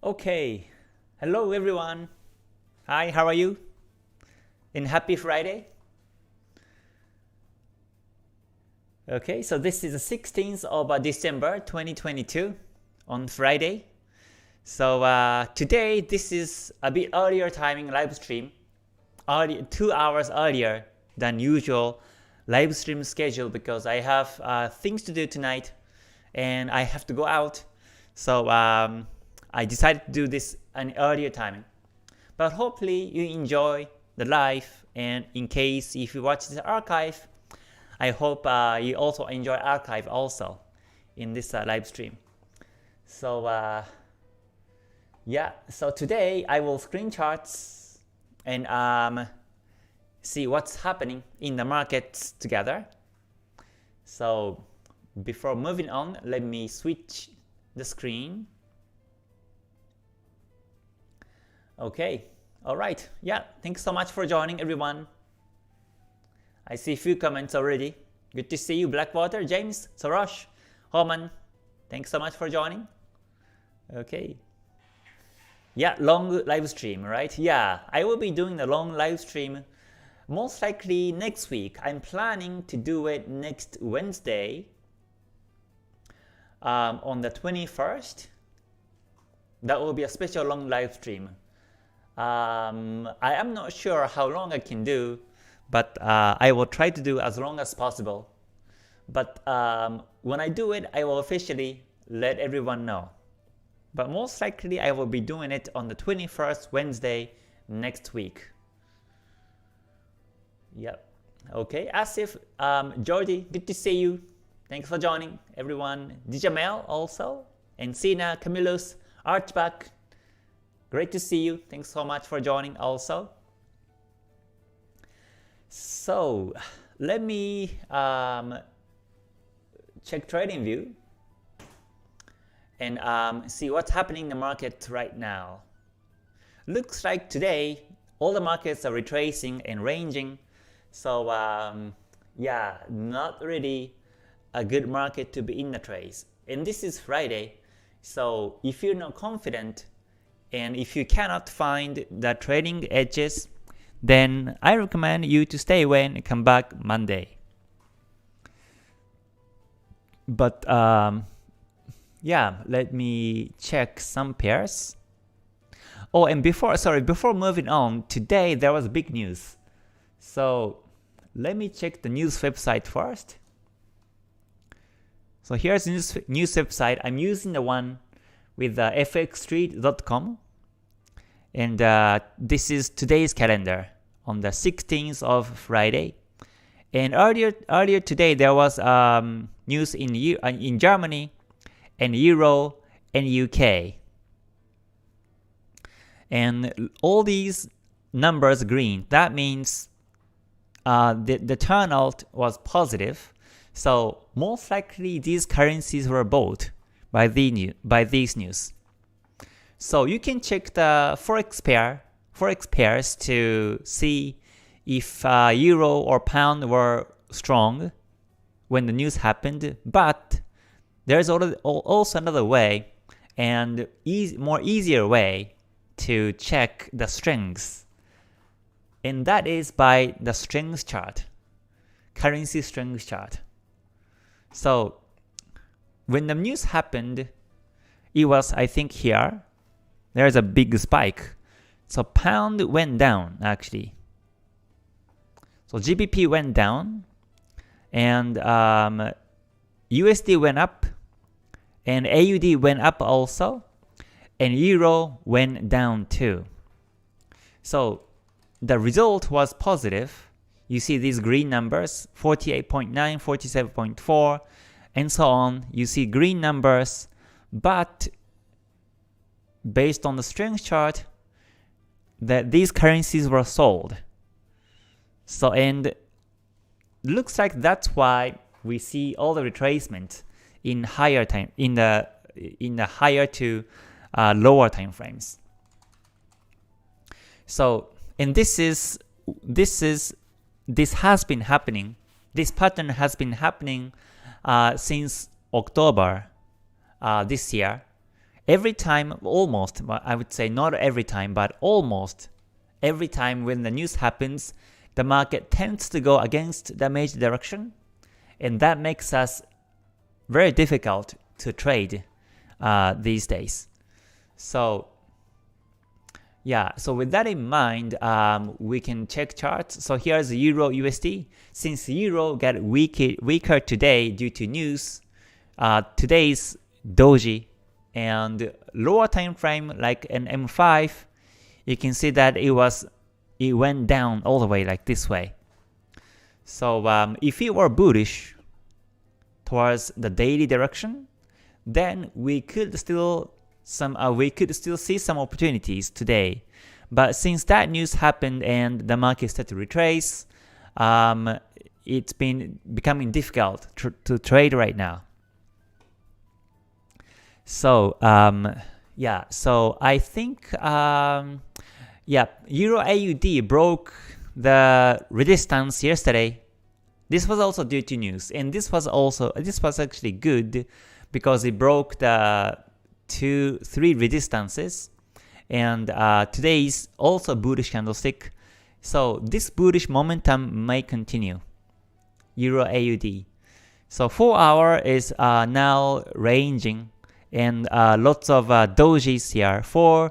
Okay, hello everyone. Hi, how are you? And happy Friday. Okay, so this is the 16th of December 2022 on Friday. So today this is a bit earlier timing live stream, 2 hours earlier than usual live stream schedule because I have things to do tonight and I have to go out. So I decided to do this an earlier timing. But hopefully you enjoy the live, and in case if you watch the archive, I hope you also enjoy archive also in this live stream. So yeah, so today I will screen charts and see what's happening in the markets together. So before moving on, let me switch the screen. Okay, alright, yeah, thanks so much for joining everyone. I see a few comments already. Good to see you, Blackwater, James, Sorosh, Homan. Thanks so much for joining. Okay. Yeah, long live stream, right? Yeah, I will be doing the long live stream most likely next week. I'm planning to do it next Wednesday on the 21st. That will be a special long live stream. I am not sure how long I can do, but I will try to do as long as possible. But when I do it, I will officially let everyone know. But most likely I will be doing it on the 21st Wednesday next week. Yep. Okay, Asif, Georgie, good to see you. Thanks for joining, everyone. Dijamel also, and Sina, Camillus, Archback. Great to see you. Thanks so much for joining also. So let me check TradingView and see what's happening in the market right now. Looks like today all the markets are retracing and ranging. So yeah, not really a good market to be in the trades. And this is Friday. So if you're not confident, and if you cannot find the trading edges, then I recommend you to stay away and come back Monday. But yeah, let me check some pairs. Oh, and before moving on, today there was big news. So let me check the news website first. So here's the news website. I'm using the one with fxstreet.com, and this is today's calendar on the 16th of Friday. And earlier today there was news in Germany and Euro and UK, and all these numbers green. That means the turnout was positive. So most likely these currencies were bought by these news. So you can check the forex pairs to see if euro or pound were strong when the news happened. But there's also another way and easier way to check the strengths, and that is by the strength chart, currency strength chart. So when the news happened, it was, I think, here. There's a big spike. So pound went down actually. So GBP went down, and USD went up, and AUD went up also, and Euro went down too. So the result was positive. You see these green numbers, 48.9, 47.4, and so on. You see green numbers, but based on the strength chart, that these currencies were sold. So, and looks like that's why we see all the retracement in higher time, in the higher to lower time frames. So, and this has been happening. This pattern has been happening since October this year, every time, almost, but I would say not every time, but almost every time when the news happens, the market tends to go against the major direction, and that makes us very difficult to trade these days. So yeah, so with that in mind, we can check charts. So here's Euro USD. Since Euro got weaker today due to news, today's doji and lower time frame like an M5, you can see that it went down all the way like this way. So if you were bullish towards the daily direction, then we could still see some opportunities today. But since that news happened and the market started to retrace, it's been becoming difficult to trade right now. So yeah, so I think yeah, Euro AUD broke the resistance yesterday. This was also due to news, and this was actually good because it broke the 2-3 resistances, and today's also bullish candlestick. So this bullish momentum may continue. Euro AUD. So 4 hour is now ranging, and lots of dojis here, 5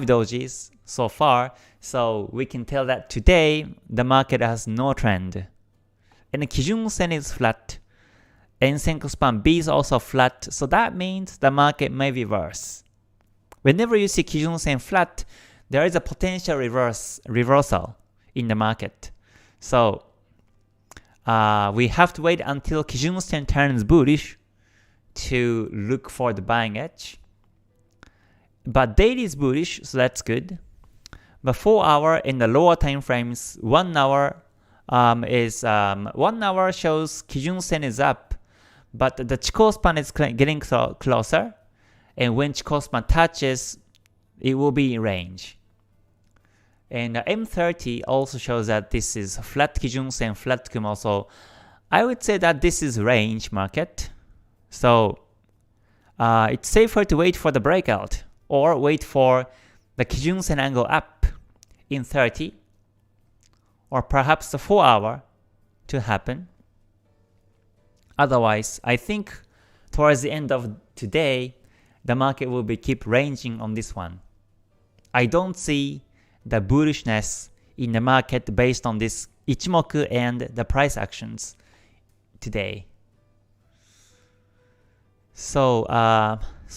dojis so far. So we can tell that today the market has no trend, and the Kijun Sen is flat, and Senko span B is also flat. So that means the market may reverse. Whenever you see Kijun Sen flat, there is a potential reversal in the market. So we have to wait until Kijun Sen turns bullish to look for the buying edge. But daily is bullish, so that's good. But 4 hour in the lower time frames, 1 hour 1 hour shows Kijun Sen is up, but the Chikou span is getting closer, and when Chikou span touches, it will be in range. And M30 also shows that this is flat Kijun Sen, flat Kumo, so I would say that this is range market. So it's safer to wait for the breakout or wait for the Kijun Sen angle up in 30 or perhaps the 4 hour to happen. Otherwise, I think towards the end of today, the market will keep ranging on this one. I don't see the bullishness in the market based on this Ichimoku and the price actions today. So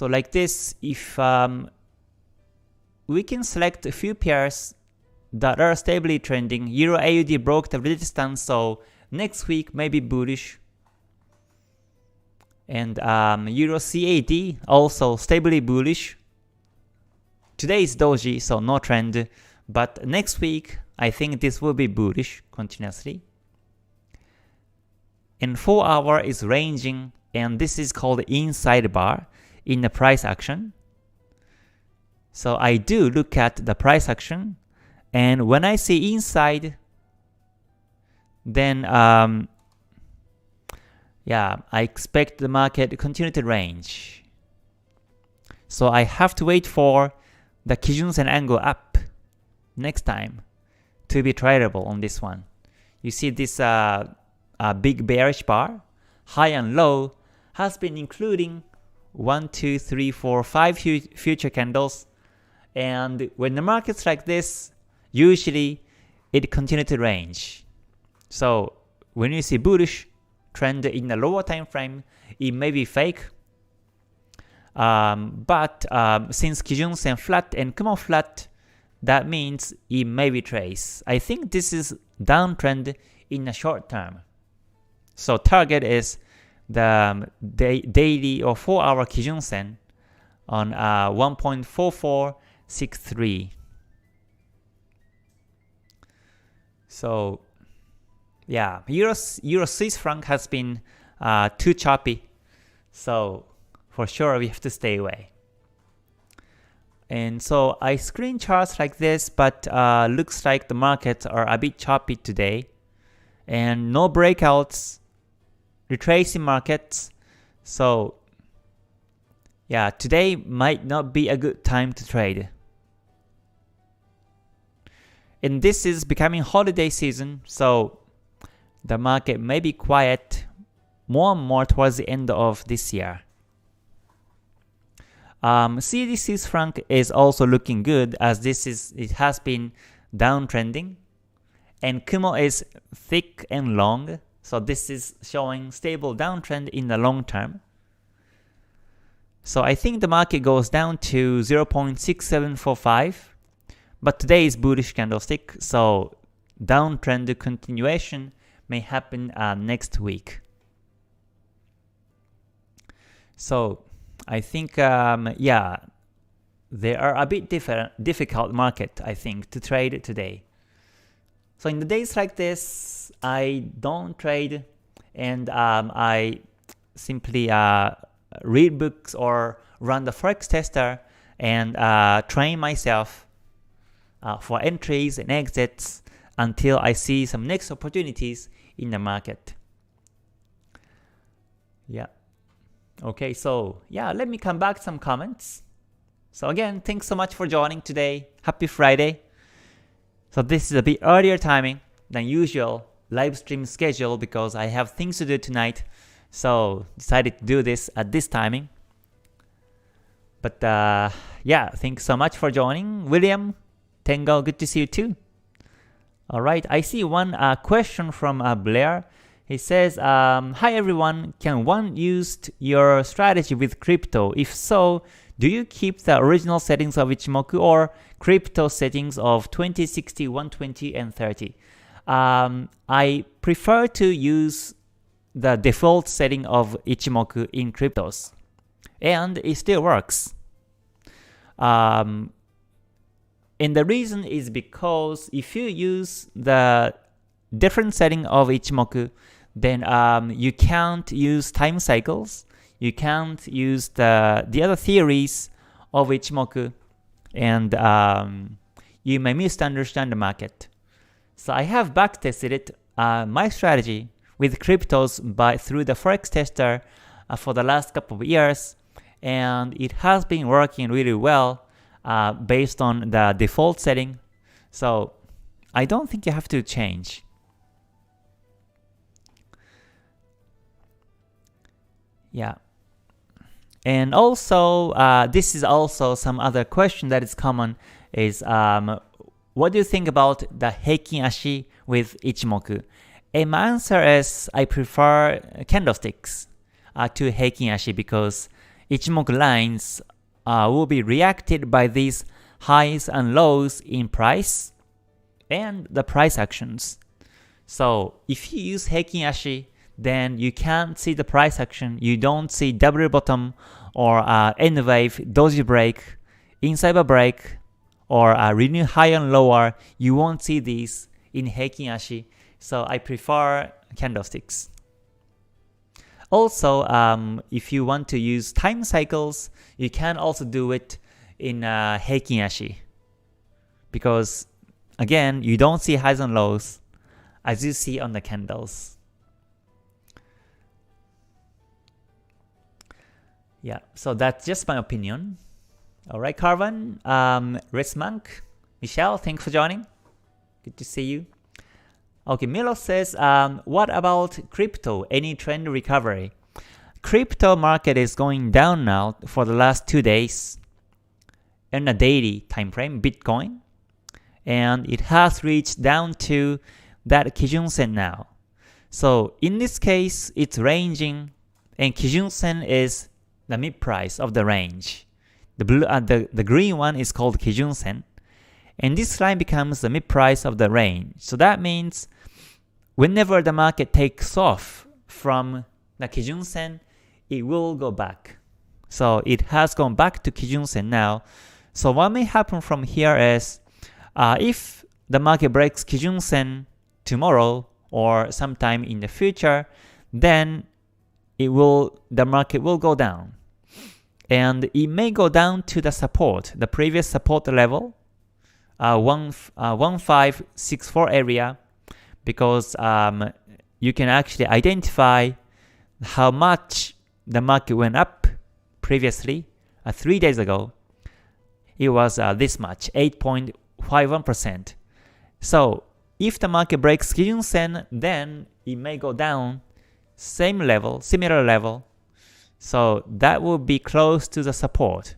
like this, if we can select a few pairs that are stably trending. Euro AUD broke the resistance, so next week may be bullish. And Euro CAD also stably bullish. Today is doji, so no trend. But next week, I think this will be bullish continuously. And 4 hour is ranging, and this is called inside bar in the price action. So I do look at the price action, and when I see inside, then yeah, I expect the market to continue to range. So I have to wait for the Kijun Sen angle up next time to be tradable on this one. You see this big bearish bar, high and low, has been including 1, 2, 3, 4, 5 future candles. And when the market's like this, usually it continues to range. So when you see bullish trend in the lower time frame, it may be fake. But since Kijun Sen flat and Kumo flat, that means it may retrace. I think this is downtrend in the short term. So target is the daily or 4 hour Kijun Sen on 1.4463. So yeah, Euro Swiss franc has been too choppy. So for sure we have to stay away. And so I screen charts like this, but looks like the markets are a bit choppy today. And no breakouts, retracing markets. So yeah, today might not be a good time to trade. And this is becoming holiday season, so the market may be quiet more and more towards the end of this year. CDC's franc is also looking good as it has been downtrending, and Kumo is thick and long, so this is showing stable downtrend in the long term. So I think the market goes down to 0.6745, but today is bullish candlestick, so downtrend continuation may happen next week. So I think, yeah, they are a bit difficult market, I think, to trade today. So in the days like this, I don't trade, and I simply read books or run the Forex Tester and train myself for entries and exits until I see some next opportunities in the market. Yeah. Okay, so yeah, let me come back to some comments. So again, thanks so much for joining today. Happy Friday. So this is a bit earlier timing than usual live stream schedule because I have things to do tonight. So decided to do this at this timing. But yeah, thanks so much for joining. William, Tengo, good to see you too. Alright, I see one question from Blair. He says, hi everyone, can one use your strategy with crypto? If so, do you keep the original settings of Ichimoku or crypto settings of 20, 60, 120, and 30? I prefer to use the default setting of Ichimoku in cryptos, and it still works. And the reason is because if you use the different setting of Ichimoku, then you can't use time cycles, you can't use the other theories of Ichimoku, and you may misunderstand the market. So I have backtested it, my strategy with cryptos through the Forex Tester for the last couple of years, and it has been working really well based on the default setting. So I don't think you have to change. Yeah. And also, this is also some other question that is common is, what do you think about the Heikin Ashi with Ichimoku? And my answer is I prefer candlesticks to Heikin Ashi because Ichimoku lines will be reacted by these highs and lows in price and the price actions. So if you use Heikin Ashi, then you can't see the price action. You don't see double bottom or N wave, doji break, inside a break, or renew high and lower. You won't see these in Heikin Ashi. So I prefer candlesticks. Also, if you want to use time cycles, you can also do it in Heikin Ashi. Because again, you don't see highs and lows as you see on the candles. Yeah, so that's just my opinion. Alright, Carvan, Resmonk, Michelle, thanks for joining. Good to see you. Okay, Milo says, what about crypto? Any trend recovery? Crypto market is going down now for the last 2 days in a daily time frame, Bitcoin. And it has reached down to that Kijun-sen now. So in this case, it's ranging, and Kijun-sen is the mid price of the range. The green one is called Kijun-sen, and this line becomes the mid price of the range. So that means whenever the market takes off from the Kijun-sen, it will go back. So it has gone back to Kijun-sen now. So what may happen from here is if the market breaks Kijun-sen tomorrow or sometime in the future, then the market will go down. And it may go down to the support, the previous support level, 1564 area, because you can actually identify how much the market went up previously 3 days ago, it was this much, 8.51%. So if the market breaks Kijun Sen, then it may go down same level, similar level. So that will be close to the support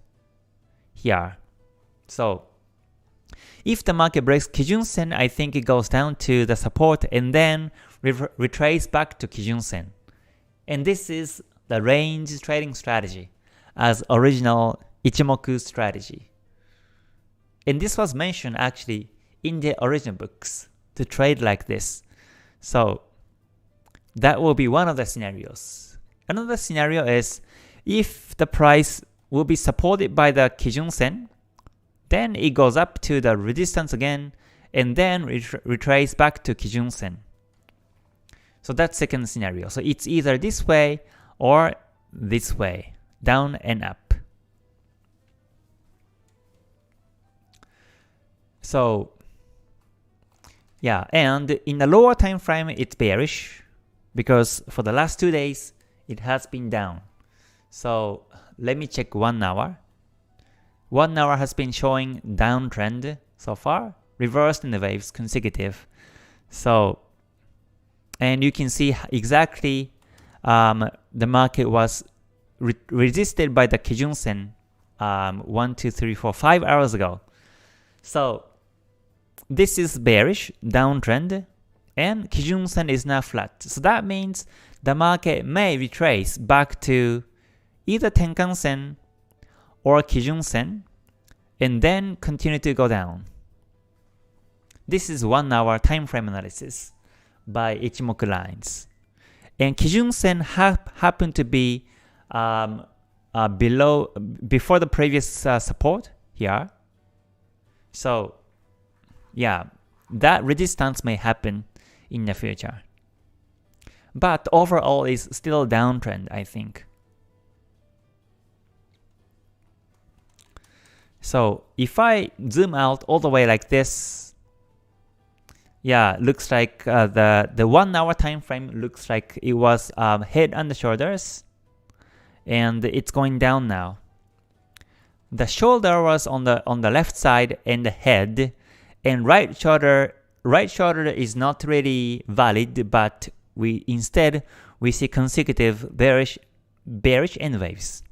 here. So if the market breaks Kijun Sen, I think it goes down to the support and then retrace back to Kijun Sen. And this is the range trading strategy as original Ichimoku strategy. And this was mentioned actually in the original books to trade like this. So that will be one of the scenarios. Another scenario is if the price will be supported by the Kijun Sen, then it goes up to the resistance again and then retrace back to Kijun Sen. So that's second scenario. So it's either this way or this way, down and up. So yeah, and in the lower time frame it's bearish because for the last 2 days it has been down. So let me check 1 hour. 1 hour has been showing downtrend so far, reversed in the waves, consecutive. So, and you can see exactly the market was resisted by the Kijun Sen 1, 2, 3, 4, 5 hours ago. So this is bearish, downtrend, and Kijun Sen is now flat. So that means the market may retrace back to either Tenkan Sen or Kijun Sen and then continue to go down. This is 1 hour time frame analysis by Ichimoku lines. And Kijun Sen happened to be before the previous support here. So yeah, that resistance may happen in the future. But overall is still downtrend, I think. So if I zoom out all the way like this, yeah, looks like the 1 hour time frame looks like it was head and shoulders, and it's going down now. The shoulder was on the left side and the head, and right shoulder is not really valid, but we see consecutive bearish end waves.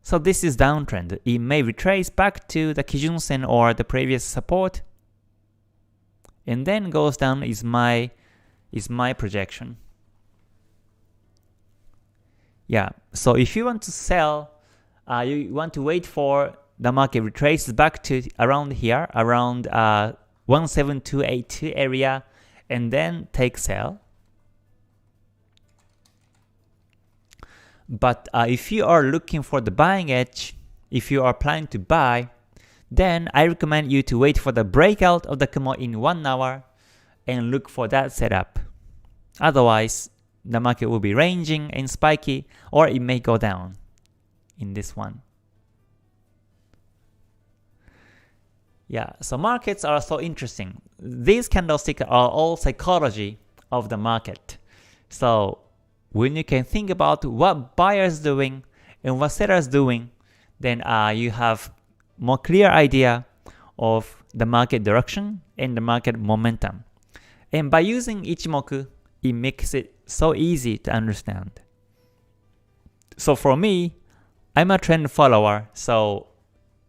So this is downtrend. It may retrace back to the Kijun Sen or the previous support, and then goes down is my projection. Yeah. So if you want to sell, you want to wait for the market retraces back to around here, around 17282 area, and then take sell. But if you are looking for the buying edge, if you are planning to buy, then I recommend you to wait for the breakout of the Kumo in 1 hour and look for that setup. Otherwise, the market will be ranging and spiky, or it may go down in this one. Yeah, so markets are so interesting. These candlesticks are all psychology of the market. So when you can think about what buyers doing and what sellers doing, then you have more clear idea of the market direction and the market momentum. And by using Ichimoku, it makes it so easy to understand. So for me, I'm a trend follower, so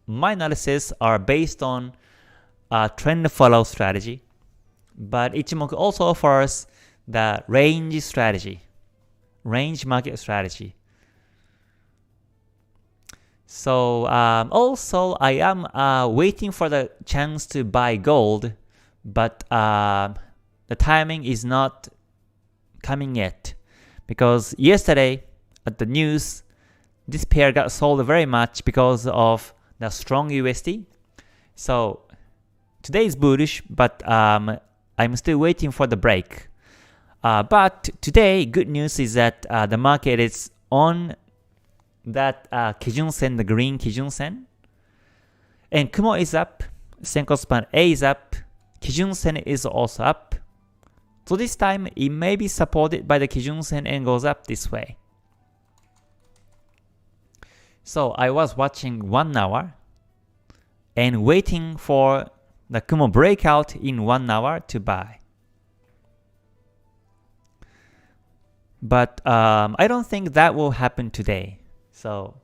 my analysis are based on a trend follow strategy. But Ichimoku also offers the range strategy, range market strategy. So also I am waiting for the chance to buy gold, but the timing is not coming yet, because yesterday at the news, this pair got sold very much because of the strong USD. So today is bullish, but I'm still waiting for the break. But today, good news is that the market is on that Kijun Sen, the green Kijun Sen. And Kumo is up, Senko span A is up, Kijun Sen is also up. So this time, it may be supported by the Kijun Sen and goes up this way. So I was watching 1 hour and waiting for the Kumo breakout in 1 hour to buy. But I don't think that will happen today. So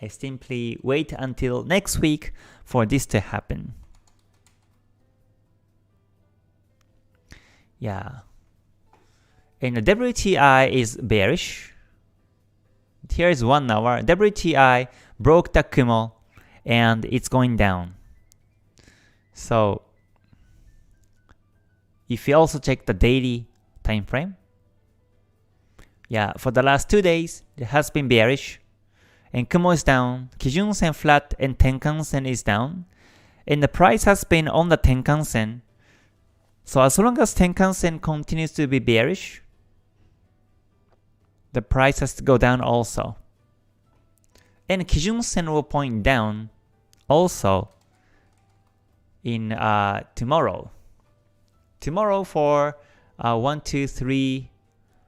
I simply wait until next week for this to happen. Yeah. And the WTI is bearish. Here is 1 hour. WTI broke the Kumo and it's going down. So if you also check the daily time frame, yeah, for the last 2 days, it has been bearish. And Kumo is down, Kijun Sen flat, and Tenkan Sen is down. And the price has been on the Tenkan Sen. So as long as Tenkan Sen continues to be bearish, the price has to go down also. And Kijun Sen will point down also in tomorrow. Tomorrow for 1, 2, 3,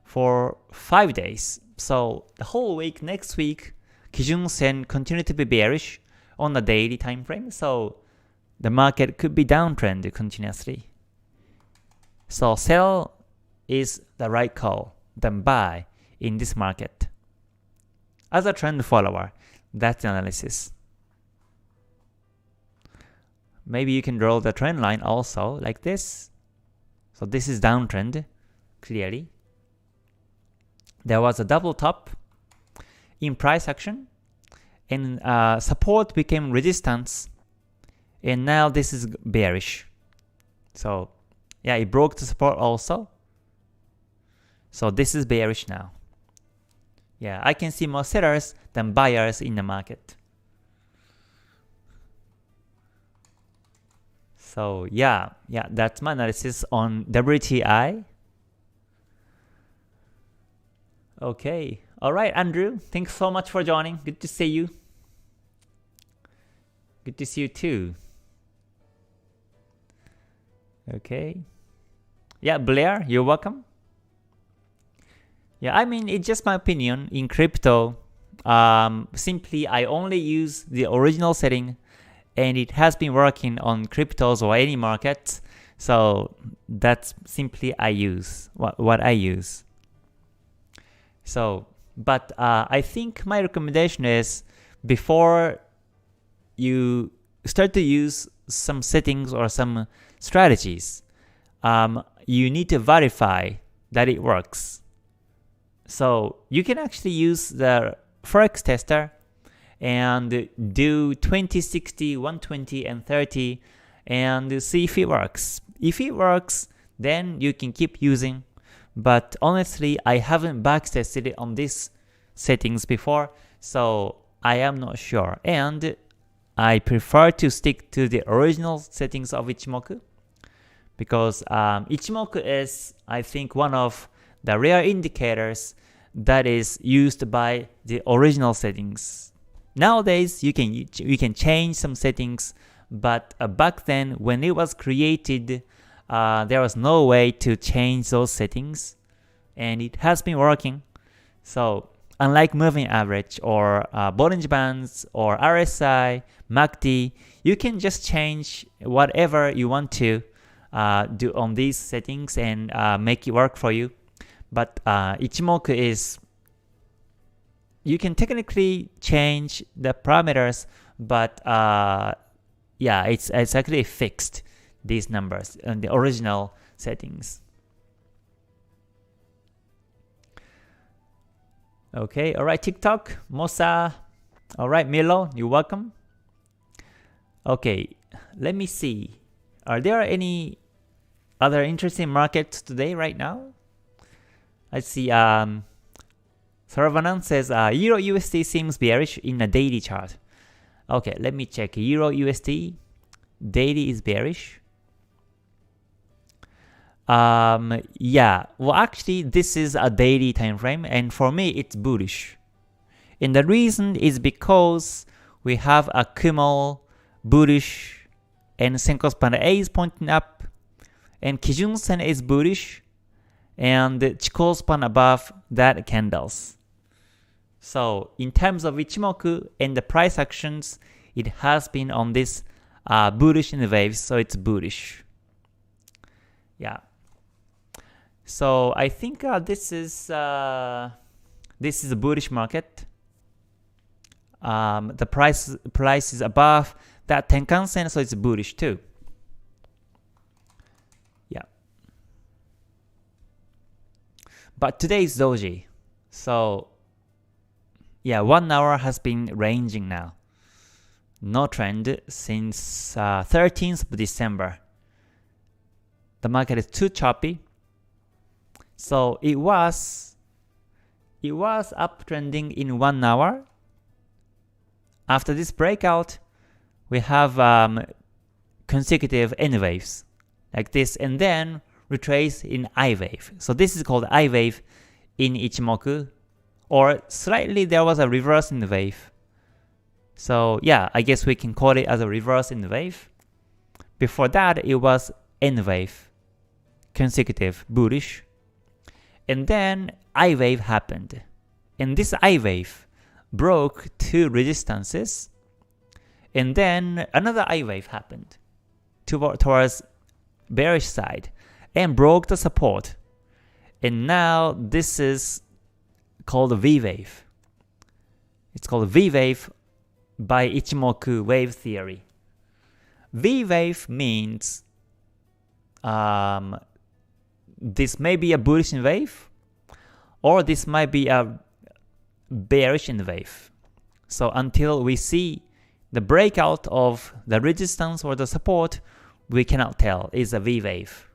4, 5 days. So the whole week, next week, Kijun Sen continue to be bearish on the daily time frame. So the market could be downtrend continuously. So sell is the right call than buy in this market. As a trend follower, that's the analysis. Maybe you can draw the trend line also like this. So this is downtrend, clearly. There was a double top in price action, and support became resistance, and now this is bearish. So yeah, it broke the support also. So this is bearish now. Yeah, I can see more sellers than buyers in the market. So yeah, that's my analysis on WTI. Okay, alright Andrew, thanks so much for joining. Good to see you. Good to see you too. Okay. Yeah, Blair, you're welcome. Yeah, I mean, it's just my opinion in crypto. Simply, I only use the original setting, and it has been working on cryptos or any market. So that's simply I use what I use. So, but I think my recommendation is before you start to use some settings or some strategies, you need to verify that it works. So you can actually use the Forex Tester and do 20, 60, 120, and 30 and see if it works. If it works, then you can keep using. But honestly, I haven't backtested it on these settings before, so I am not sure. And I prefer to stick to the original settings of Ichimoku, because Ichimoku is, I think, one of the rare indicators that is used by the original settings. Nowadays, you can change some settings, but back then, when it was created, there was no way to change those settings, and it has been working. So unlike moving average or Bollinger Bands or RSI, MACD, you can just change whatever you want to do on these settings and make it work for you. But Ichimoku is, you can technically change the parameters, but yeah, it's actually fixed, these numbers and the original settings. Okay, alright, TikTok, Mosa, alright, Milo, you're welcome. Okay, let me see. Are there any other interesting markets today right now? Let's see, Saravanan says Euro USD seems bearish in a daily chart. Okay, let me check. Euro USD, daily is bearish. Yeah, well actually this is a daily time frame, and for me it's bullish. And the reason is because we have a Kumo bullish, and Senko span A is pointing up, and Kijun Sen is bullish, and Chikou span above that candles. So in terms of Ichimoku and the price actions, it has been on this bullish in the waves, so it's bullish. Yeah. So I think this is a bullish market. The price is above that Tenkan-sen, so it's bullish too. Yeah. But today is doji. So yeah, 1 hour has been ranging now. No trend since 13th of December. The market is too choppy. So it was uptrending in 1 hour. After this breakout, we have consecutive N waves like this, and then retrace in I wave. So this is called I wave in Ichimoku, or slightly there was a reverse in the wave. So yeah, I guess we can call it as a reverse in the wave. Before that, it was N wave, consecutive bullish. And then I wave happened. And this I wave broke two resistances. And then another I wave happened towards bearish side and broke the support. And now this is called a V wave. It's called a V wave by Ichimoku wave theory. V wave means this may be a bullish wave, or this might be a bearish wave. So until we see the breakout of the resistance or the support, we cannot tell it's a V wave.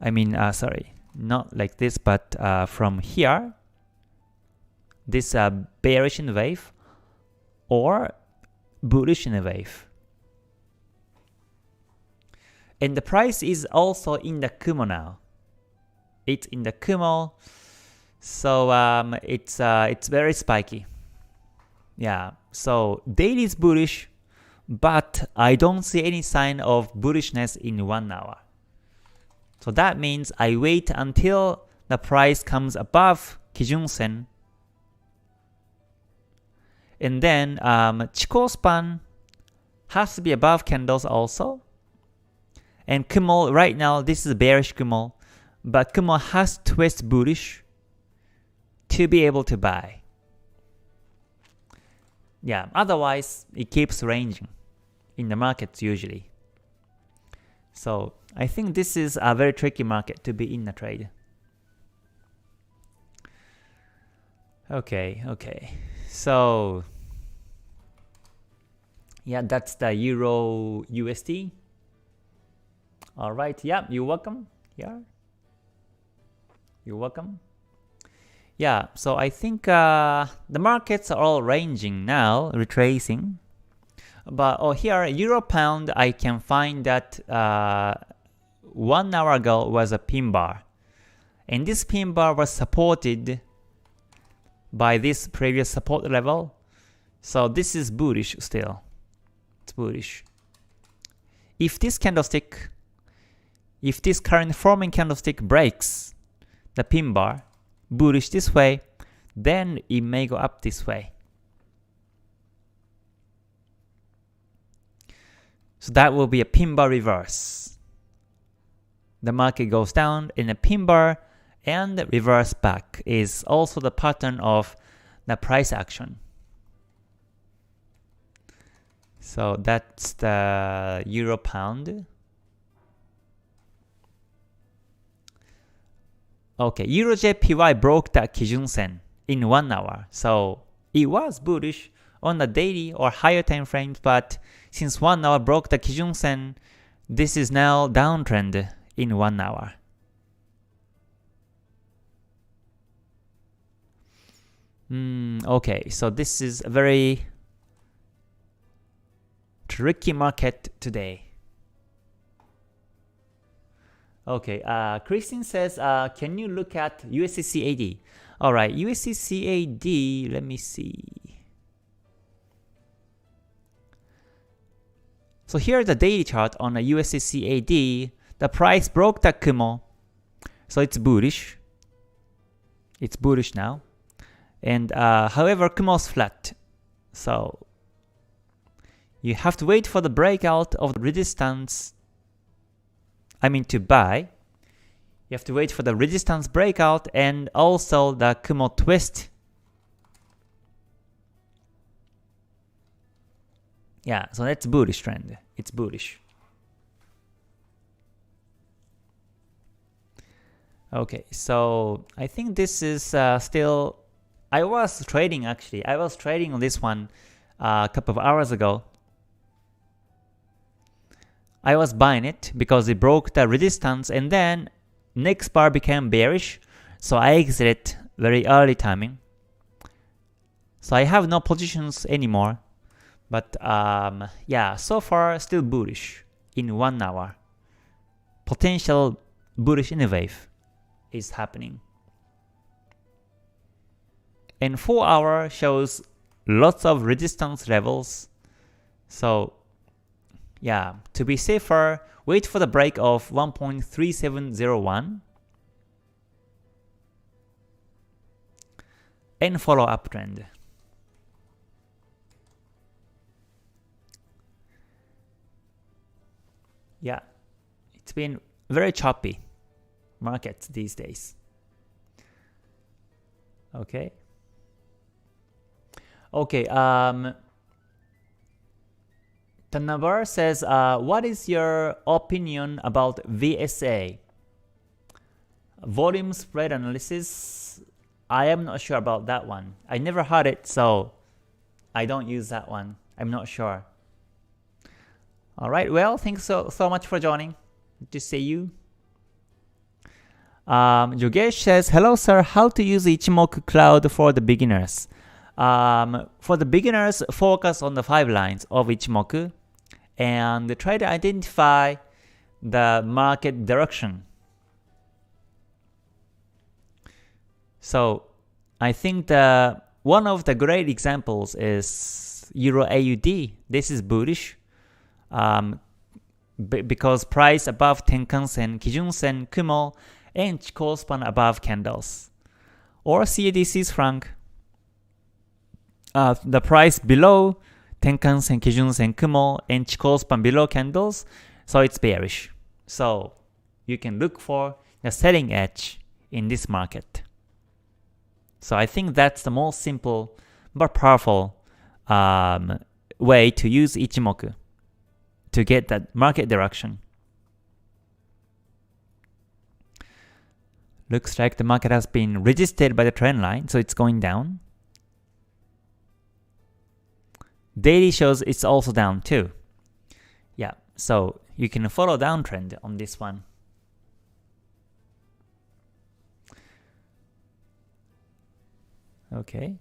I mean, sorry, not like this, but from here, this bearish wave or bullish wave. And the price is also in the Kumo now. It's in the Kumo, so it's very spiky. Yeah, so daily is bullish, but I don't see any sign of bullishness in 1 hour. So that means I wait until the price comes above Kijun-sen. And then Chikou span has to be above candles also. And Kumo, right now, this is bearish Kumo, but Kumo has to twist bullish to be able to buy. Yeah, otherwise, it keeps ranging in the markets usually. So I think this is a very tricky market to be in a trade. Okay. So yeah, that's the Euro USD. All right, yeah, you're welcome. Yeah, you're welcome. Yeah, so I think the markets are all ranging now, retracing. But here, Euro Pound, I can find that 1 hour ago was a pin bar. And this pin bar was supported by this previous support level. So this is bullish still. It's bullish. If this current forming candlestick breaks the pin bar, bullish this way, then it may go up this way. So that will be a pin bar reverse. The market goes down in a pin bar and reverse back is also the pattern of the price action. So that's the Euro Pound. Okay, Euro JPY broke the Kijun-sen in 1 hour. So it was bullish on the daily or higher time frames, but since 1 hour broke the Kijun-sen, this is now downtrend in 1 hour. Okay, so this is a very tricky market today. Okay, Christine says, can you look at USD CAD? Alright, USD CAD, let me see. So here is the daily chart on a USD CAD. The price broke the Kumo, so it's bullish. It's bullish now. And however, Kumo's flat. So you have to wait for the breakout of the resistance. I mean to buy. You have to wait for the resistance breakout and also the Kumo twist. Yeah, so that's bullish trend. It's bullish. Okay, so I think this is still... I was trading actually. I was trading on this one a couple of hours ago. I was buying it because it broke the resistance and then next bar became bearish. So I exited very early timing. So I have no positions anymore. But yeah, so far still bullish in 1 hour. Potential bullish in a wave is happening. And 4 hour shows lots of resistance levels. So yeah, to be safer, wait for the break of 1.3701 and follow uptrend. Yeah, it's been very choppy markets these days. Okay. Okay, Tanabar says, what is your opinion about VSA? Volume spread analysis? I am not sure about that one. I never heard it, so I don't use that one. I'm not sure. Alright, well, thanks so much for joining. Good to see you. Jogesh says, hello sir, how to use Ichimoku Cloud for the beginners? For the beginners, focus on the 5 lines of Ichimoku and try to identify the market direction. So I think one of the great examples is Euro AUD. This is bullish because price above Tenkan-sen, Kijun-sen, Kumo, and Chikou span above candles. Or CAD Swiss franc. The price below Tenkan-sen, Kijun-sen, Kumo, and Chikou span below candles, so it's bearish. So you can look for the selling edge in this market. So I think that's the most simple but powerful way to use Ichimoku to get that market direction. Looks like the market has been resisted by the trend line, so it's going down. Daily shows it's also down too. Yeah, so you can follow downtrend on this one. Okay.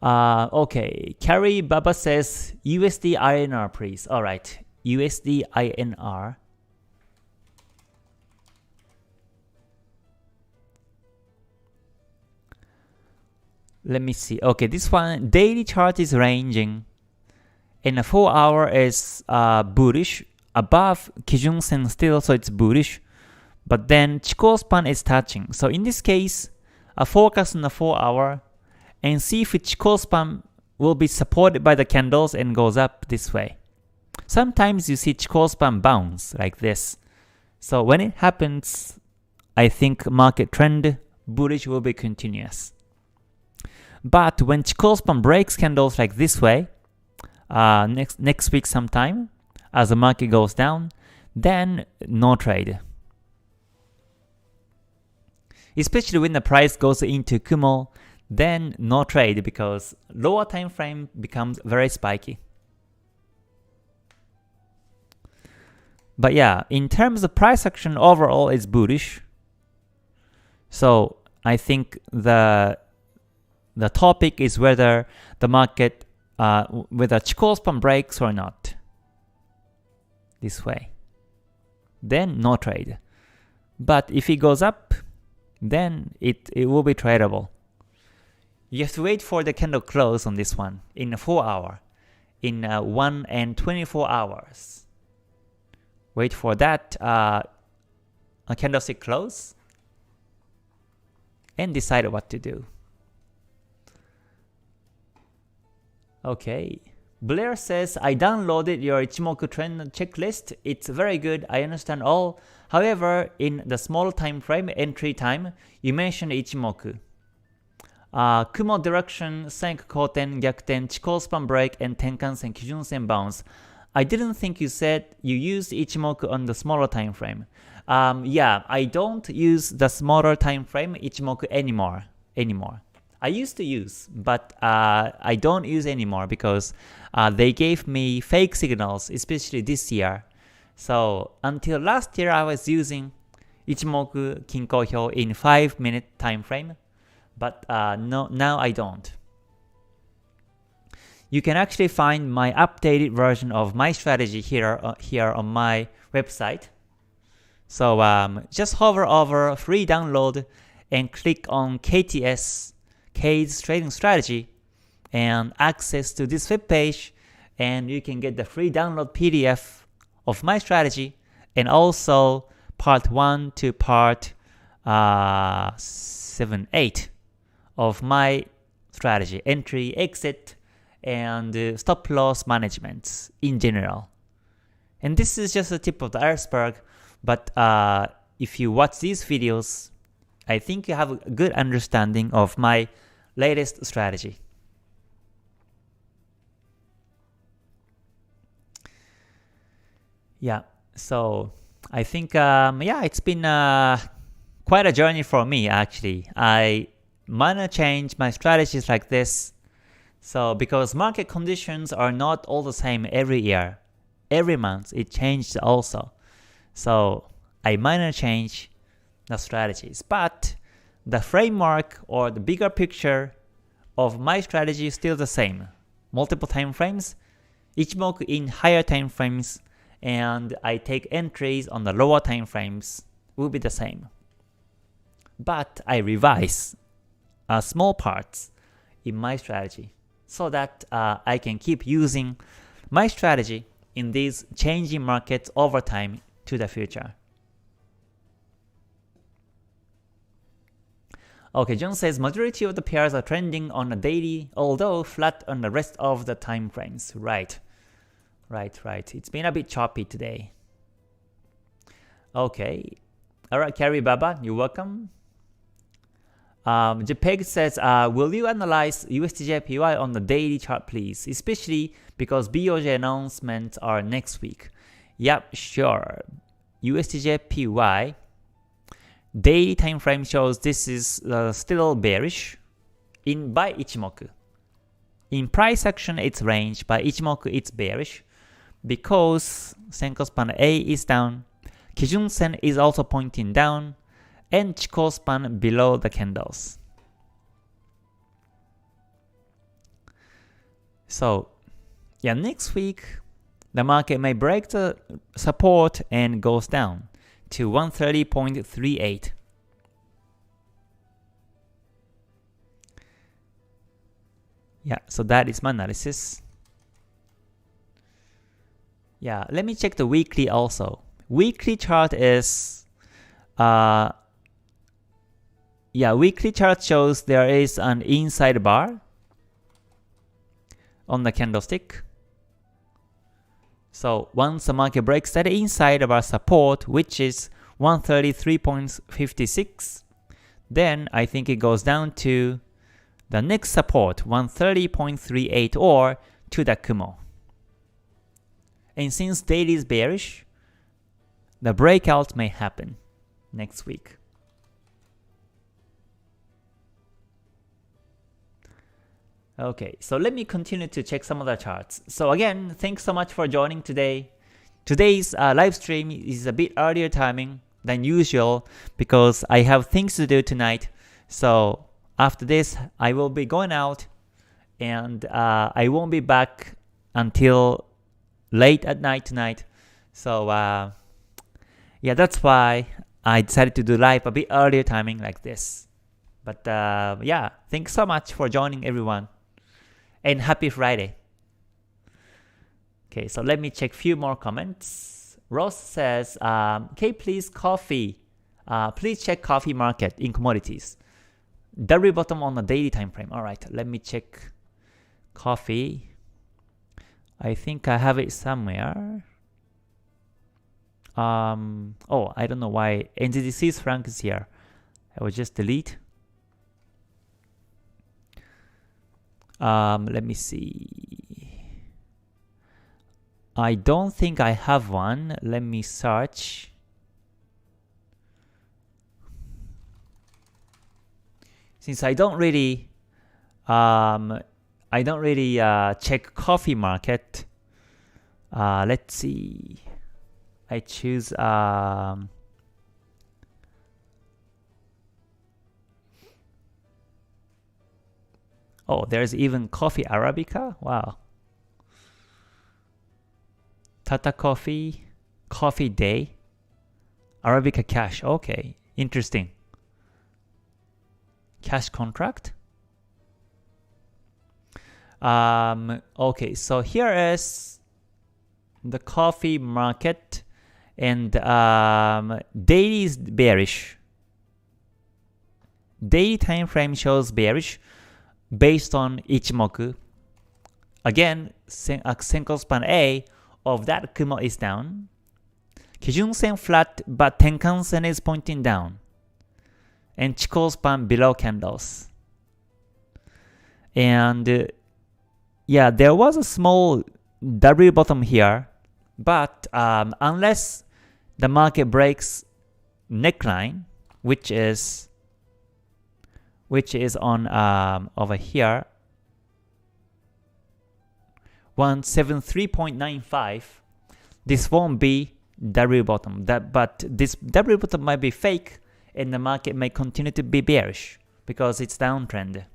Okay, Carrie Baba says USD INR please. Alright, USD INR. Let me see. Okay, this one, daily chart is ranging. And a 4 hour is bullish. Above Kijun-sen still, so it's bullish. But then Chikou span is touching. So in this case, focus on the 4 hour and see if Chikou span will be supported by the candles and goes up this way. Sometimes you see Chikou span bounce like this. So when it happens, I think market trend bullish will be continuous. But when Chikou span breaks candles like this way, next week sometime, as the market goes down, then no trade. Especially when the price goes into Kumo, then no trade because lower time frame becomes very spiky. But yeah, in terms of price action, overall is bullish. So I think the topic is whether the market, whether Chikou span breaks or not. This way. Then no trade. But if it goes up, then it will be tradable. You have to wait for the candle close on this one in a 4 hour, in 1 and 24 hours. Wait for that a candlestick close. and decide what to do. Okay. Blair says, I downloaded your Ichimoku trend checklist. It's very good. I understand all. However, in the small time frame, entry time, you mentioned Ichimoku. Kumo direction, Senk Koten, Gyakuten, Chikou span break, and Tenkan-sen, Kijun-sen bounce. I didn't think you said you used Ichimoku on the smaller time frame. Yeah, I don't use the smaller time frame Ichimoku anymore. I used to use, but I don't use anymore because they gave me fake signals, especially this year. So until last year, I was using Ichimoku Kinko Hyo in 5-minute time frame, but now I don't. You can actually find my updated version of my strategy here on my website. So just hover over free download and click on KTS Kei's trading strategy and access to this web page, and you can get the free download PDF of my strategy and also part 1 to part 7-8 of my strategy, entry, exit, and stop loss management in general. And this is just the tip of the iceberg, but if you watch these videos, I think you have a good understanding of my latest strategy. Yeah, so I think it's been quite a journey for me actually. I might change my strategies like this. So because market conditions are not all the same every year, every month it changed also. So I might change the strategies, but the framework or the bigger picture of my strategy is still the same. Multiple time frames, Ichimoku in higher time frames, and I take entries on the lower time frames will be the same. But I revise small parts in my strategy so that I can keep using my strategy in these changing markets over time to the future. Okay, John says majority of the pairs are trending on a daily, although flat on the rest of the time frames. Right. It's been a bit choppy today. Okay. Alright, Carrie Baba, you're welcome. JPEG says, will you analyze USDJPY on the daily chart please, especially because BOJ announcements are next week? Yep, sure. USDJPY daily time frame shows this is still bearish by Ichimoku. In price action it's range, by Ichimoku it's bearish because Senko span A is down, Kijun Sen is also pointing down, and Chikou span below the candles. So yeah, next week the market may break the support and goes down to 130.38. Yeah, so that is my analysis. Yeah, let me check the weekly also. Weekly chart is weekly chart shows there is an inside bar on the candlestick. So once the market breaks that inside bar support, which is 133.56, then I think it goes down to the next support, 130.38, or to the Kumo. And since daily is bearish, the breakout may happen next week. Okay, so let me continue to check some of the charts. So again, thanks so much for joining today. Today's live stream is a bit earlier timing than usual because I have things to do tonight. So after this, I will be going out and I won't be back until late at night tonight. So yeah, that's why I decided to do live a bit earlier timing like this. But yeah, thanks so much for joining everyone. And happy Friday. Okay, so let me check few more comments. Ross says, okay, please check coffee market in commodities. W bottom on the daily time frame. Alright, let me check coffee. I think I have it somewhere. Oh, I don't know why NZD Swiss franc is here. I will just delete. Let me see. I don't think I have one. Let me search. Since I don't really check coffee market. Let's see. I choose oh, there's even coffee Arabica. Wow. Tata Coffee, Coffee Day, Arabica Cash. Okay, interesting. Cash contract. Okay, so here is the coffee market, and daily is bearish. Daily time frame shows bearish based on Ichimoku. Again, Senko span A of that Kumo is down. Kijun Sen flat, but Tenkan Sen is pointing down. And Chikou span below candles. And yeah, there was a small W bottom here, but unless the market breaks neckline, which is on over here 173.95, this won't be W bottom. But this W bottom might be fake, and the market may continue to be bearish because it's downtrend.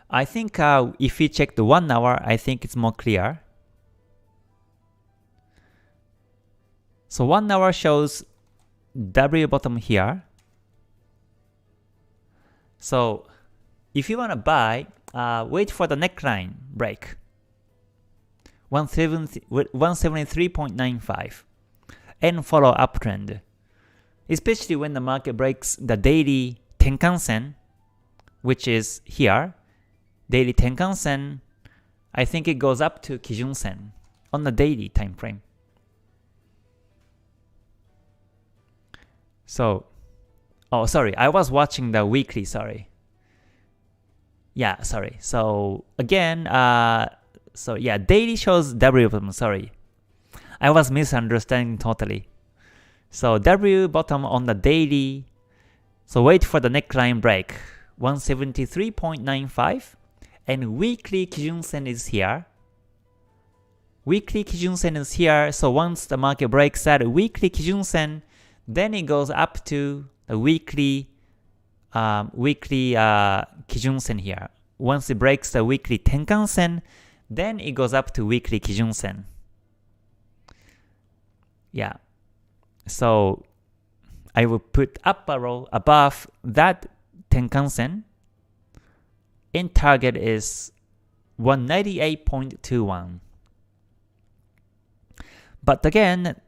I think if we check the 1 hour, I think it's more clear. So 1 hour shows W bottom here. So if you want to buy, wait for the neckline break. 173.95 and follow uptrend. Especially when the market breaks the daily Tenkan Sen, which is here. Daily Tenkan Sen, I think it goes up to Kijun Sen on the daily time frame. So, oh sorry, I was watching the weekly, sorry. Yeah, sorry. So again, so yeah, daily shows W bottom, sorry. I was misunderstanding totally. So W bottom on the daily, so wait for the neckline break, 173.95. And weekly Kijun Sen is here. Weekly Kijun Sen is here, so once the market breaks that weekly Kijun Sen, then it goes up to the weekly Kijun Sen here. Once it breaks the weekly Tenkan Sen, then it goes up to weekly Kijun Sen. Yeah. So I will put up arrow above that Tenkan Sen. And target is 198.21. But again,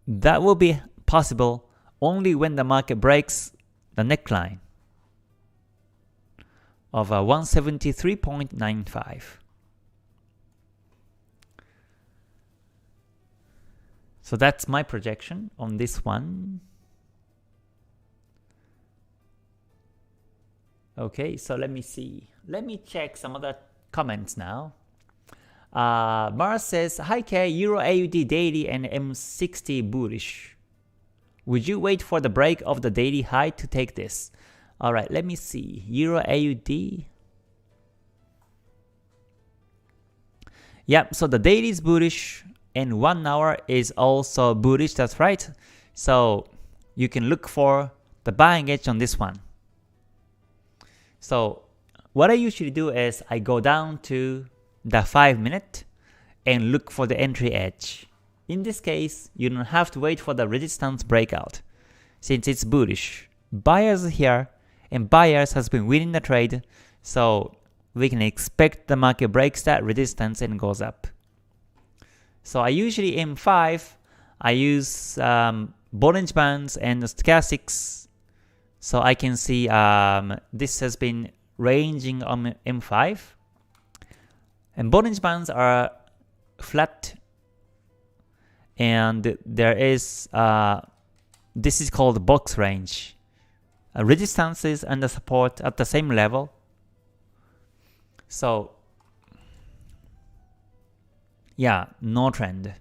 that will be possible only when the market breaks the neckline of 173.95. So that's my projection on this one. Okay, so let me see. Let me check some other comments now. Mars says, Hi K, Euro AUD daily and M60 bullish. Would you wait for the break of the daily high to take this? Alright, let me see. Euro AUD. Yep, so the daily is bullish and 1 hour is also bullish, that's right. So you can look for the buying edge on this one. So what I usually do is I go down to the 5 minute and look for the entry edge. In this case, you don't have to wait for the resistance breakout since it's bullish. Buyers are here and buyers has been winning the trade, so we can expect the market breaks that resistance and goes up. So I usually M5, I use Bollinger Bands and stochastics. So I can see this has been ranging on M5, and Bollinger Bands are flat, and there is this is called box range. Resistances and the support at the same level. So yeah, no trend.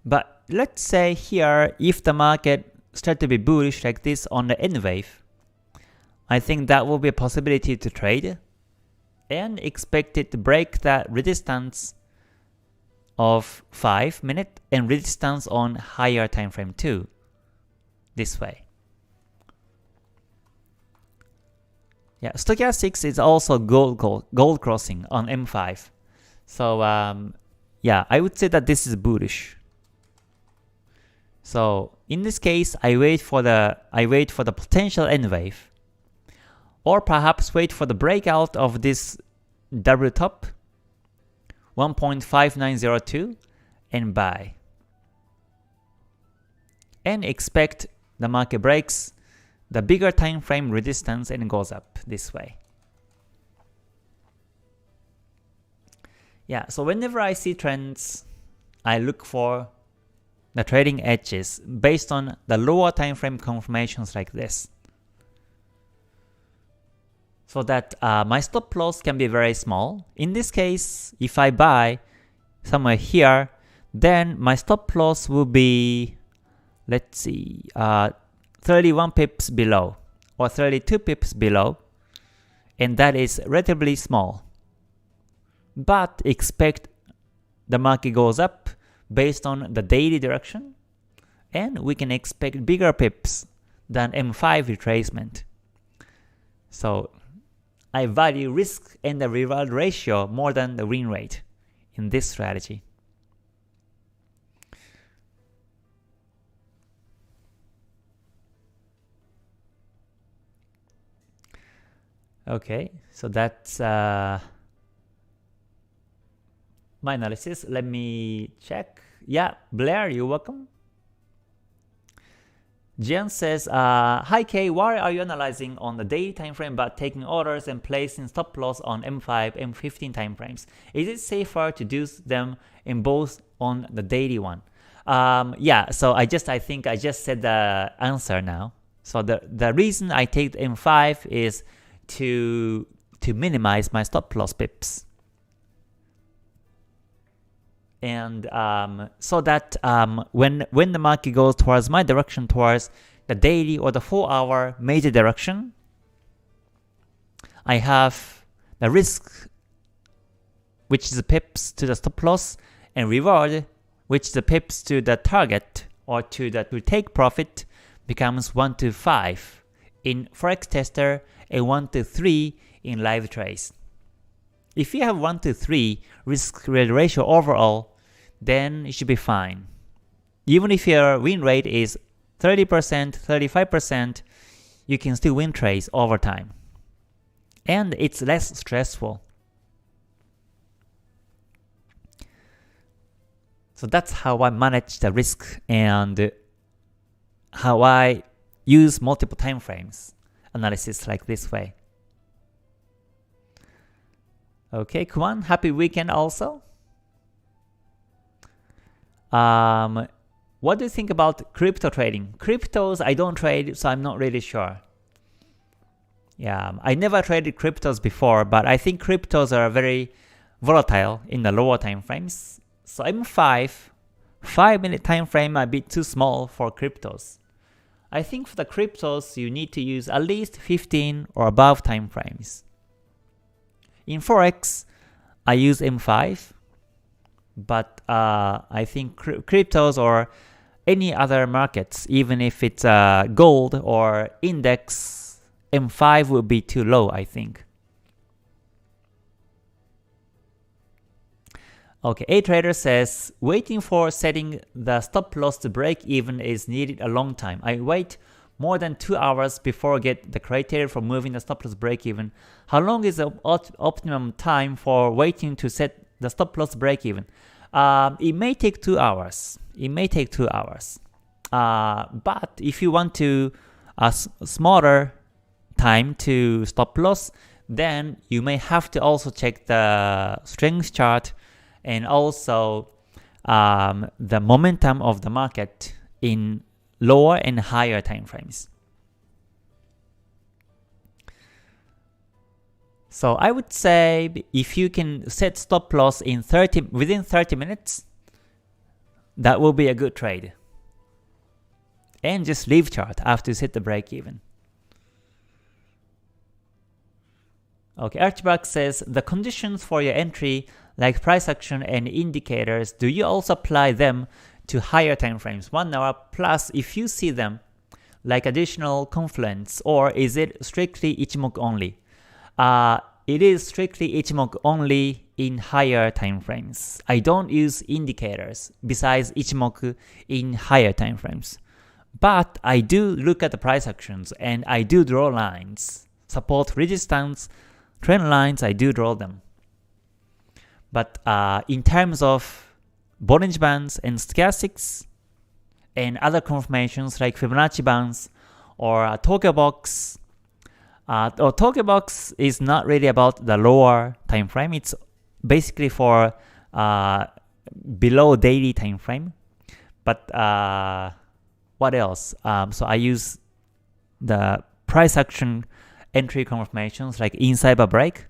But let's say here, if the market start to be bullish like this on the N wave, I think that will be a possibility to trade and expect it to break that resistance of 5 minute and resistance on higher time frame too. This way. Yeah, stochastics is also gold crossing on M5. So yeah, I would say that this is bullish. So in this case, I wait for the potential N wave, or perhaps wait for the breakout of this W top 1.5902 and buy, and expect the market breaks the bigger time frame resistance and goes up this way. Yeah, so whenever I see trends, I look for the trading edges based on the lower time frame confirmations like this, so that my stop loss can be very small. In this case, if I buy somewhere here, then my stop loss will be, let's see, 31 pips below or 32 pips below, and that is relatively small. But expect the market goes up based on the daily direction, and we can expect bigger pips than M5 retracement. So I value risk and the reward ratio more than the win rate in this strategy. Okay, so that's my analysis. Let me check. Yeah, Blair, you're welcome. Jian says, hi Kei, why are you analyzing on the daily time frame but taking orders and placing stop loss on M5, M15 time frames? Is it safer to do them in both on the daily one? Yeah, so I think I just said the answer now. So the reason I take the M5 is to minimize my stop loss pips, and so that when the market goes towards my direction, towards the daily or the 4-hour major direction, I have the risk, which is the pips to the stop loss, and reward, which is the pips to the target or to take profit, becomes 1 to 5 in Forex Tester and 1 to 3 in live trades. If you have 1 to 3 risk ratio overall, then it should be fine. Even if your win rate is 30%, 35%, you can still win trades over time. And it's less stressful. So that's how I manage the risk and how I use multiple time frames analysis like this way. Okay, Kwan, happy weekend also. What do you think about crypto trading? Cryptos, I don't trade, so I'm not really sure. Yeah, I never traded cryptos before, but I think cryptos are very volatile in the lower time frames. So M5, 5-minute time frame might be too small for cryptos. I think for the cryptos, you need to use at least 15 or above time frames. In Forex, I use M5, but I think cryptos or any other markets, even if it's gold or index, M5 would be too low, I think. Okay, A Trader says, waiting for setting the stop loss to break even is needed a long time. I wait more than 2 hours before I get the criteria for moving the stop loss break even. How long is the optimum time for waiting to set the stop loss break even? It may take 2 hours. It may take 2 hours. But if you want to a smaller time to stop loss, then you may have to also check the strength chart and also the momentum of the market in lower and higher time frames. So I would say if you can set stop loss in within 30 minutes, that will be a good trade. And just leave chart after you hit the break even. Okay, Archibald says, the conditions for your entry, like price action and indicators, do you also apply them to higher time frames, 1 hour plus if you see them, like additional confluence, or is it strictly Ichimoku only? It is strictly Ichimoku only in higher time frames. I don't use indicators besides Ichimoku in higher time frames. But I do look at the price actions and I do draw lines. Support, resistance, trend lines, I do draw them. But in terms of Bollinger Bands and stochastics and other confirmations like Fibonacci bands or Tokyo Box, Tokyo Box is not really about the lower time frame. It's basically for below daily time frame. But what else? So I use the price action entry confirmations like inside a break.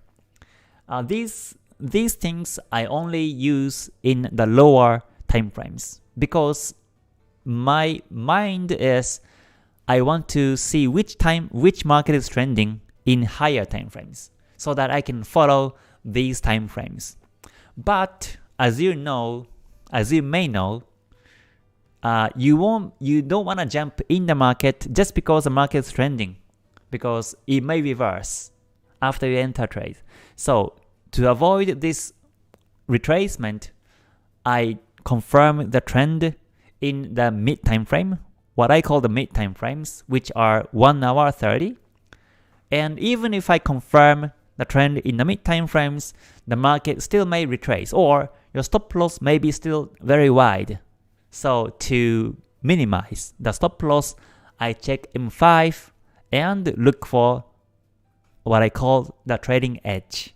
These things I only use in the lower time frames because my mind is I want to see which market is trending in higher time frames so that I can follow these time frames. But as you may know, you don't want to jump in the market just because the market is trending, because it may reverse after you enter trade. So to avoid this retracement, I confirm the trend in the mid time frame, what I call the mid time frames, which are 1 hour 30. And even if I confirm the trend in the mid time frames, the market still may retrace, or your stop loss may be still very wide. So to minimize the stop loss, I check M5 and look for what I call the trading edge.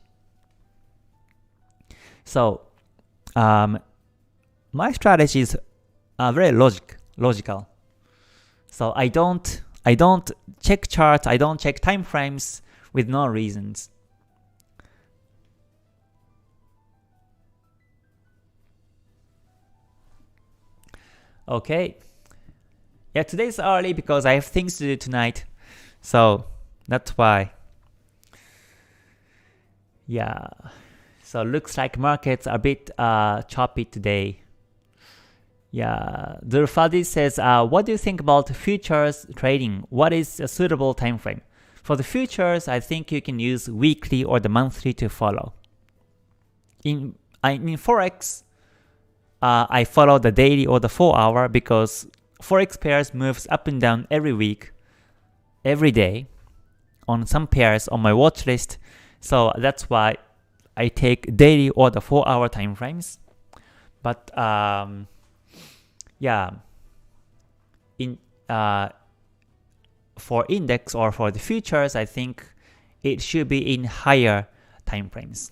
So my strategies are very logical. So I don't check charts, I don't check time frames with no reasons. Okay. Yeah, today's early because I have things to do tonight. So that's why. Yeah. So looks like markets are a bit choppy today. Yeah. Durfadi says, what do you think about futures trading? What is a suitable time frame? For the futures, I think you can use weekly or the monthly to follow. In Forex, I follow the daily or the 4 hour because Forex pairs moves up and down every week, every day on some pairs on my watch list. So that's why I take daily or the 4 hour time frames. But yeah, for index or for the futures, I think it should be in higher time frames.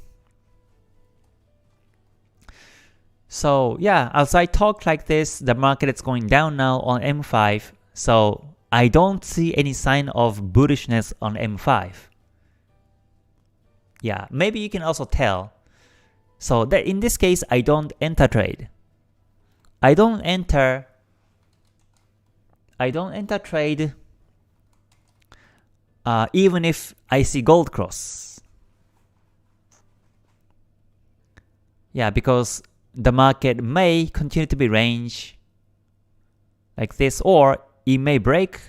So yeah, as I talk like this, the market is going down now on M5. So I don't see any sign of bullishness on M5. Yeah, maybe you can also tell. So that in this case, I don't enter trade. I don't enter trade even if I see gold cross. Yeah, because the market may continue to be range like this, or it may break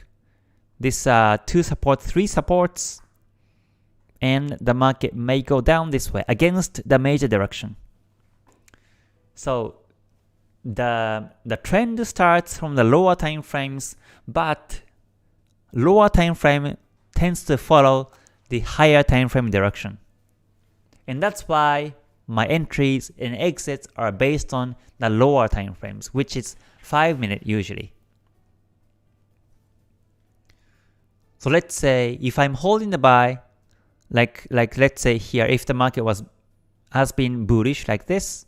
this 2 support, 3 supports, and the market may go down this way against the major direction. So the trend starts from the lower time frames, but lower time frame tends to follow the higher time frame direction. And that's why my entries and exits are based on the lower time frames, which is 5 minutes usually. So let's say if I'm holding the buy, like let's say here, if the market has been bullish like this,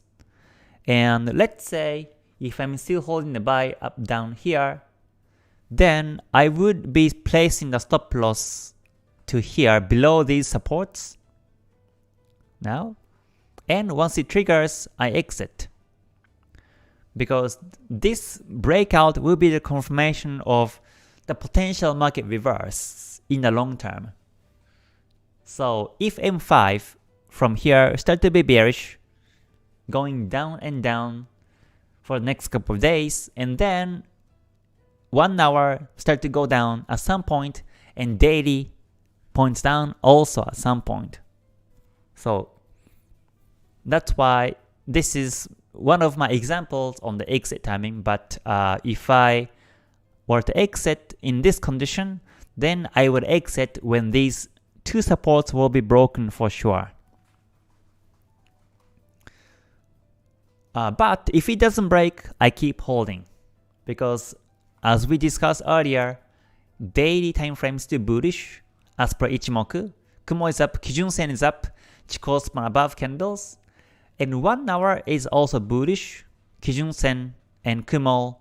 and let's say if I'm still holding the buy up down here, then I would be placing the stop loss to here below these supports now, and once it triggers, I exit, because this breakout will be the confirmation of the potential market reverse in the long term. So if M5 from here start to be bearish, going down and down for the next couple of days, and then 1 hour start to go down at some point, and daily points down also at some point. So that's why this is one of my examples on the exit timing, but if I were to exit in this condition, then I would exit when these two supports will be broken for sure. But if it doesn't break, I keep holding, because as we discussed earlier, daily time frame is still bullish as per Ichimoku. Kumo is up, Kijun Sen is up, Chikou span above candles, and 1 hour is also bullish, Kijun Sen and Kumo,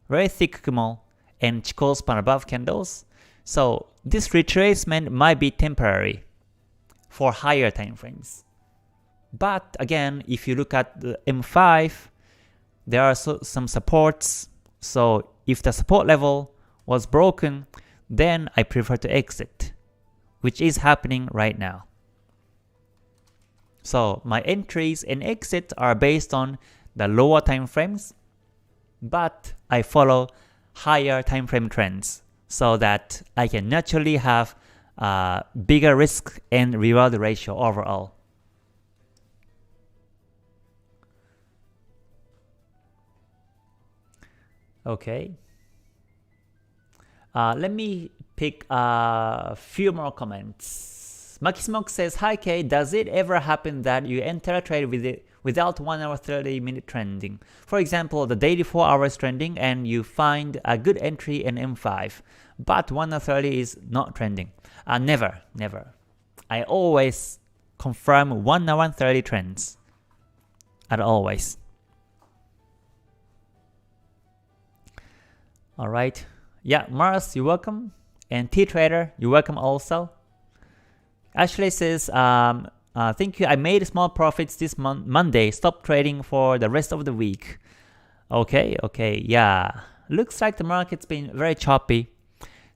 very thick Kumo, and Chikou span above candles. So this retracement might be temporary for higher time frames. But again, if you look at the M5, there are some supports. So if the support level was broken, then I prefer to exit, which is happening right now. So my entries and exits are based on the lower time frames, but I follow higher time frame trends so that I can naturally have a bigger risk and reward ratio overall. Okay. Let me pick a few more comments. Makismoke says, "Hi Kei, does it ever happen that you enter a trade without 1 hour 30-minute trending? For example, the daily 4 hours trending, and you find a good entry in M5, but 1 hour 30 is not trending." Never. I always confirm 1 hour 30 trends. Always. Alright. Yeah, Mars, you're welcome. And T-Trader, you're welcome also. Ashley says, thank you. I made small profits this Monday. Stop trading for the rest of the week. Okay. Yeah. Looks like the market's been very choppy.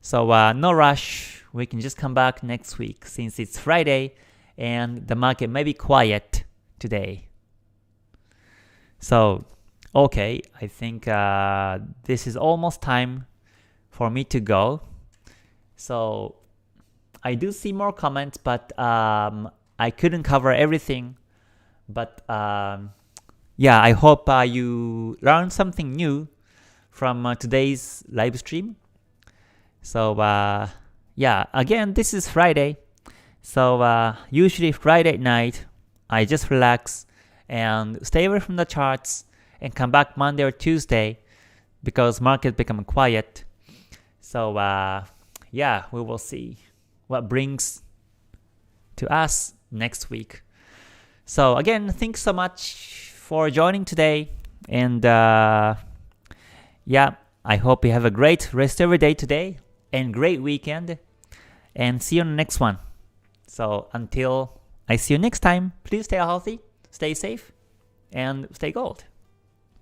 So no rush. We can just come back next week since it's Friday and the market may be quiet today. So, okay. I think this is almost time for me to go. So I do see more comments, but I couldn't cover everything. But yeah, I hope you learned something new from today's live stream. So yeah, again, this is Friday. So usually Friday night, I just relax and stay away from the charts and come back Monday or Tuesday because market become quiet. So yeah, we will see what brings to us next week. So again, thanks so much for joining today, and yeah, I hope you have a great rest of your day today and great weekend, and see you on the next one. So until I see you next time, please stay healthy, stay safe, and stay gold.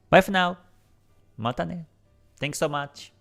Bye for now. Mata ne. Thanks so much.